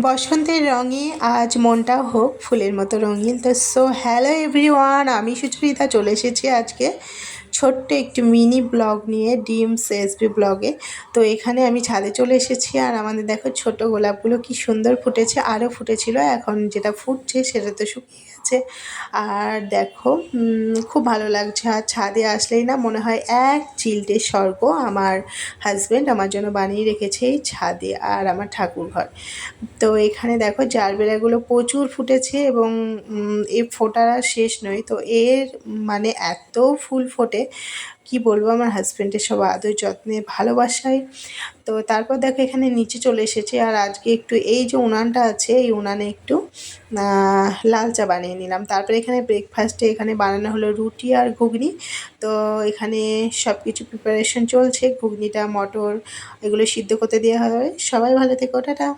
বসন্তের রঙে আজ মনটা হোক ফুলের মতো রঙিন। তো হ্যালো এভরিওয়ান, আমি সুচরিতা চলে এসেছি আজকে ছোট্ট একটি মিনি ব্লগ নিয়ে ডিমস এসবি ব্লগে। তো এখানে আমি ছাদে চলে এসেছি আর আমাদের দেখো ছোট গোলাপগুলো কি সুন্দর ফুটেছে, আরও ফুটেছিল, এখন যেটা ফুটছে সেটা তো শুকিয়ে গেছে। আর দেখো খুব ভালো লাগছে, আর ছাদে আসলেই না মনে হয় এক চিলটে স্বর্গ আমার হাজব্যান্ড আমার জন্য বানিয়ে রেখেছে এই ছাদে আর আমার ঠাকুর ঘর। তো এখানে দেখো জারবেরাগুলো প্রচুর ফুটেছে এবং এই ফোটার আর শেষ নয়। তো এর মানে এত ফুল ফোটে কি বলবো, আমার হাজব্যান্ডের সব আদর যত্নে ভালোবাসায়। তো তারপর দেখো এখানে নিচে চলে এসেছে আর আজকে একটু এই যে উনানটা আছে এই উনানে একটু লাল চা বানিয়ে নিলাম। তারপরে এখানে ব্রেকফাস্টে এখানে বানানো হলো রুটি আর ঘুগনি। তো এখানে সব কিছু প্রিপারেশন চলছে, ঘুগনিটা মটর এগুলো সিদ্ধ করতে দেওয়া হবে। সবাই ভালো থেকো, টাটা।